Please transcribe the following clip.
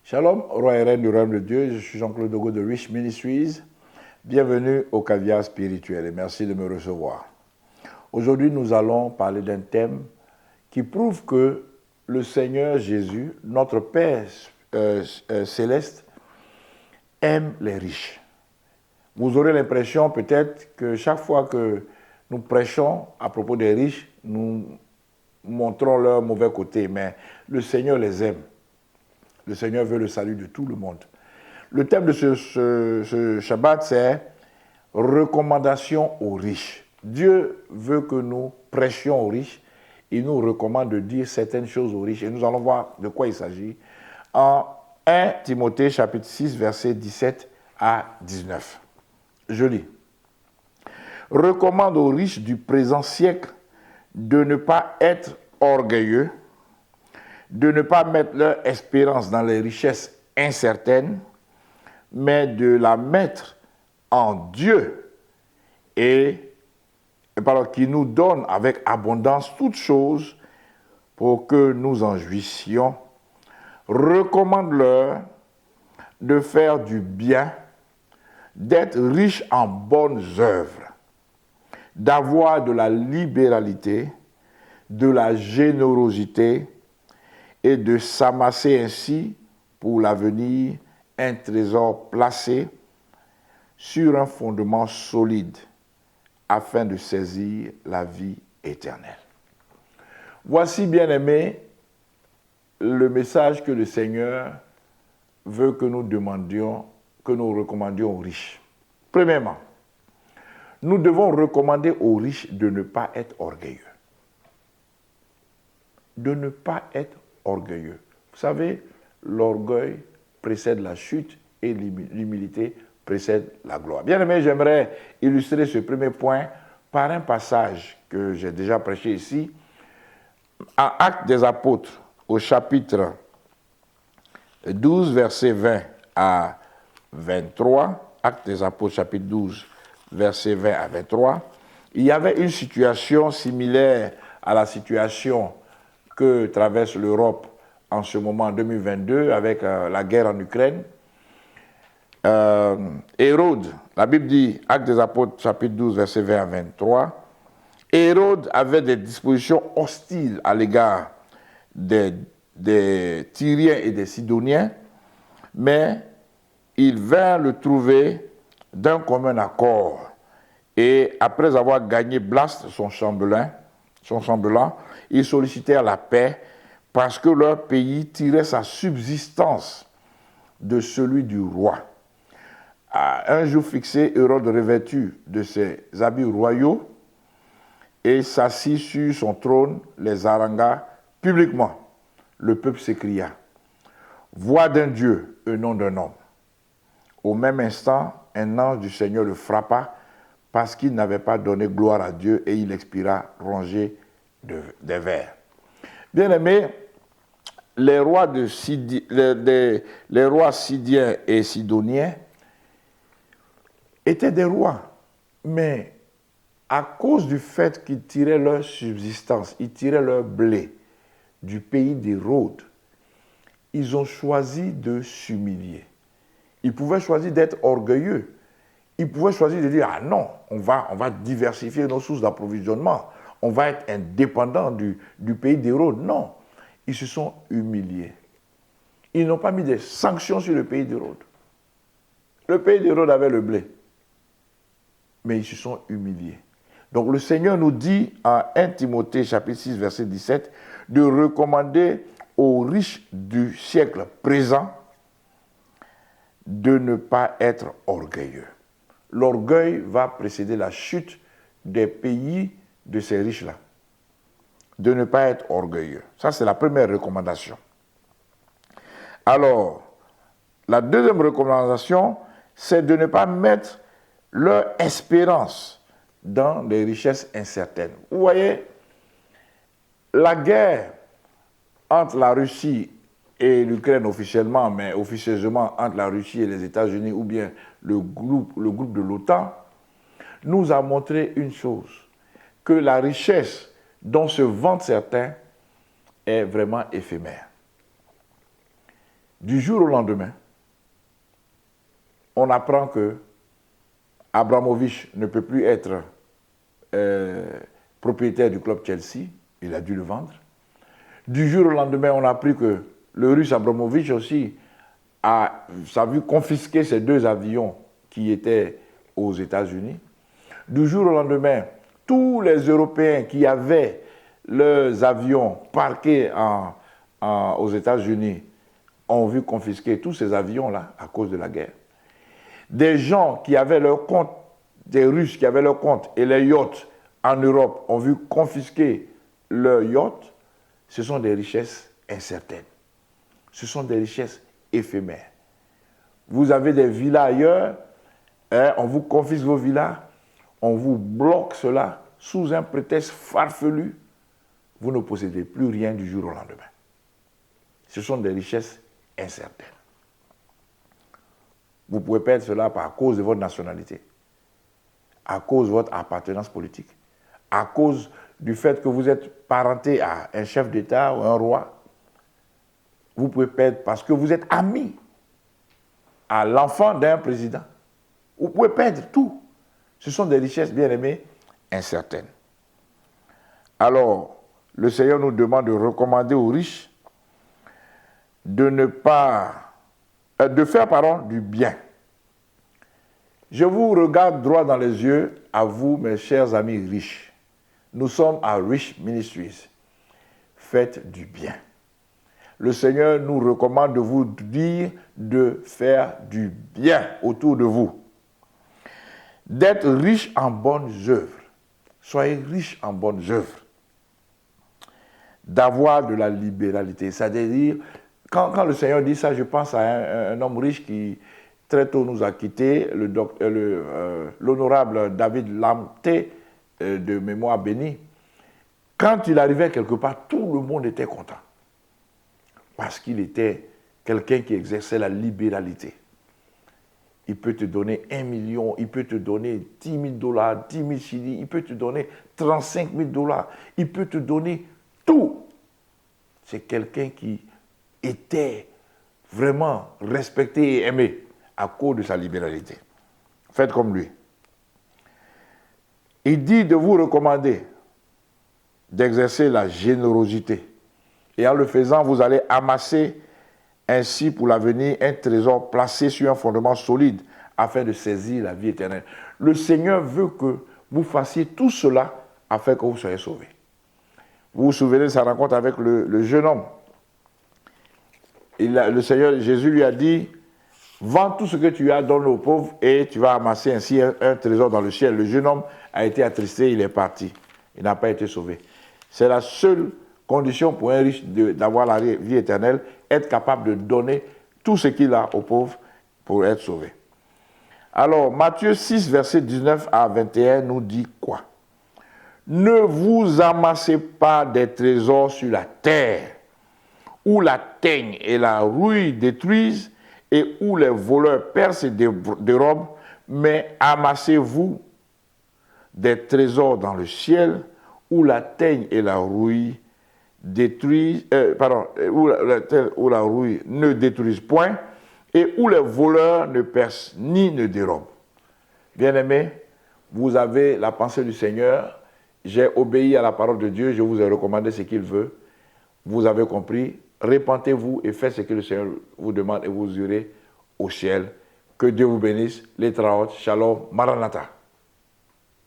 Shalom, roi et reine du royaume de Dieu, je suis Jean-Claude Dogo de Rich Ministries. Bienvenue au Caviar Spirituel et merci de me recevoir. Aujourd'hui, nous allons parler d'un thème qui prouve que le Seigneur Jésus, notre Père céleste, aime les riches. Vous aurez l'impression peut-être que chaque fois que nous prêchons à propos des riches, nous montrons leur mauvais côté, mais le Seigneur les aime. Le Seigneur veut le salut de tout le monde. Le thème de ce Shabbat, c'est « Recommandation aux riches ». Dieu veut que nous prêchions aux riches. Il nous recommande de dire certaines choses aux riches. Et nous allons voir de quoi il s'agit en 1 Timothée chapitre 6, versets 17 à 19. Je lis. « Recommande aux riches du présent siècle de ne pas être orgueilleux, de ne pas mettre leur espérance dans les richesses incertaines, mais de la mettre en Dieu qui nous donne avec abondance toutes choses pour que nous en jouissions. Recommande-leur de faire du bien, d'être riches en bonnes œuvres, d'avoir de la libéralité, de la générosité, et de s'amasser ainsi pour l'avenir un trésor placé sur un fondement solide afin de saisir la vie éternelle. Voici, bien-aimés, le message que le Seigneur veut que nous demandions, que nous recommandions aux riches. Premièrement, nous devons recommander aux riches de ne pas être orgueilleux. De ne pas être orgueilleux. Vous savez, l'orgueil précède la chute et l'humilité précède la gloire. Bien aimé, j'aimerais illustrer ce premier point par un passage que j'ai déjà prêché ici, en Actes des Apôtres, au chapitre 12, versets 20 à 23. Actes des Apôtres, chapitre 12, versets 20 à 23. Il y avait une situation similaire à la situation que traverse l'Europe en ce moment, en 2022, avec la guerre en Ukraine. Hérode, la Bible dit, Actes des Apôtres, chapitre 12, verset 20 à 23, Hérode avait des dispositions hostiles à l'égard des Tyriens et des Sidoniens, mais il vint le trouver d'un commun accord. Et après avoir gagné Blaste, son chambellan, ils sollicitèrent la paix parce que leur pays tirait sa subsistance de celui du roi. À un jour fixé, Hérode revêtu de ses habits royaux et s'assit sur son trône, les harangua publiquement. Le peuple s'écria « Voix d'un Dieu et non d'un homme ». Au même instant, un ange du Seigneur le frappa parce qu'il n'avait pas donné gloire à Dieu et il expira rongé des vers. Bien-aimés, les rois sydiens et sidoniens étaient des rois, mais à cause du fait qu'ils tiraient leur subsistance, ils tiraient leur blé du pays d'Hérode, ils ont choisi de s'humilier. Ils pouvaient choisir d'être orgueilleux. Ils pouvaient choisir de dire « Ah non, on va diversifier nos sources d'approvisionnement. On va être indépendant du pays d'Hérode. » Non, ils se sont humiliés. Ils n'ont pas mis des sanctions sur le pays d'Hérode. Le pays d'Hérode avait le blé, mais ils se sont humiliés. Donc le Seigneur nous dit en 1 Timothée chapitre 6, verset 17, de recommander aux riches du siècle présent de ne pas être orgueilleux. L'orgueil va précéder la chute des pays de ces riches-là. De ne pas être orgueilleux. Ça, c'est la première recommandation. Alors, la deuxième recommandation, c'est de ne pas mettre leur espérance dans les richesses incertaines. Vous voyez, la guerre entre la Russie et l'Ukraine officiellement, mais officieusement entre la Russie et les États-Unis, ou bien le groupe de l'OTAN, nous a montré une chose, que la richesse dont se vantent certains est vraiment éphémère. Du jour au lendemain, on apprend que Abramovich ne peut plus être propriétaire du club Chelsea, il a dû le vendre. Du jour au lendemain, on a appris que le Russe Abramovich aussi a vu confisquer ces 2 avions qui étaient aux États-Unis. Du jour au lendemain, tous les Européens qui avaient leurs avions parqués aux États-Unis ont vu confisquer tous ces avions-là à cause de la guerre. Des gens qui avaient leur compte, des Russes qui avaient leur compte et les yachts en Europe ont vu confisquer leurs yachts. Ce sont des richesses incertaines. Ce sont des richesses éphémères. Vous avez des villas ailleurs, on vous confisque vos villas, on vous bloque cela sous un prétexte farfelu. Vous ne possédez plus rien du jour au lendemain. Ce sont des richesses incertaines. Vous pouvez perdre cela à cause de votre nationalité, à cause de votre appartenance politique, à cause du fait que vous êtes parenté à un chef d'État ou un roi. Vous pouvez perdre parce que vous êtes ami à l'enfant d'un président. Vous pouvez perdre tout. Ce sont des richesses, bien aimées, incertaines. Alors, le Seigneur nous demande de recommander aux riches de faire du bien. Je vous regarde droit dans les yeux, à vous, mes chers amis riches. Nous sommes à Rich Ministries. Faites du bien. Le Seigneur nous recommande de vous dire de faire du bien autour de vous. D'être riche en bonnes œuvres. Soyez riches en bonnes œuvres. D'avoir de la libéralité. C'est-à-dire, quand le Seigneur dit ça, je pense à un homme riche qui très tôt nous a quittés, l'honorable David Lamté, de mémoire bénie. Quand il arrivait quelque part, tout le monde était content. Parce qu'il était quelqu'un qui exerçait la libéralité. Il peut te donner 1 million, il peut te donner 10 000 dollars, 10 000 cedis, il peut te donner 35 000 dollars, il peut te donner tout. C'est quelqu'un qui était vraiment respecté et aimé à cause de sa libéralité. Faites comme lui. Il dit de vous recommander d'exercer la générosité. Et en le faisant, vous allez amasser ainsi pour l'avenir un trésor placé sur un fondement solide afin de saisir la vie éternelle. Le Seigneur veut que vous fassiez tout cela afin que vous soyez sauvés. Vous vous souvenez de sa rencontre avec le jeune homme. Le Seigneur Jésus lui a dit, vends tout ce que tu as, donne aux pauvres et tu vas amasser ainsi un trésor dans le ciel. Le jeune homme a été attristé, il est parti. Il n'a pas été sauvé. C'est la seule condition pour un riche d'avoir la vie éternelle, être capable de donner tout ce qu'il a aux pauvres pour être sauvé. Alors, Matthieu 6, verset 19 à 21 nous dit quoi? Ne vous amassez pas des trésors sur la terre, où la teigne et la rouille détruisent et où les voleurs percent et dérobent, mais amassez-vous des trésors dans le ciel, où la teigne et la rouille où la rouille ne détruisent point et où les voleurs ne percent ni ne dérobent. Bien-aimés, vous avez la pensée du Seigneur. J'ai obéi à la parole de Dieu, je vous ai recommandé ce qu'il veut. Vous avez compris, repentez-vous et faites ce que le Seigneur vous demande et vous irez au ciel. Que Dieu vous bénisse. Les Traot, Shalom, Maranatha.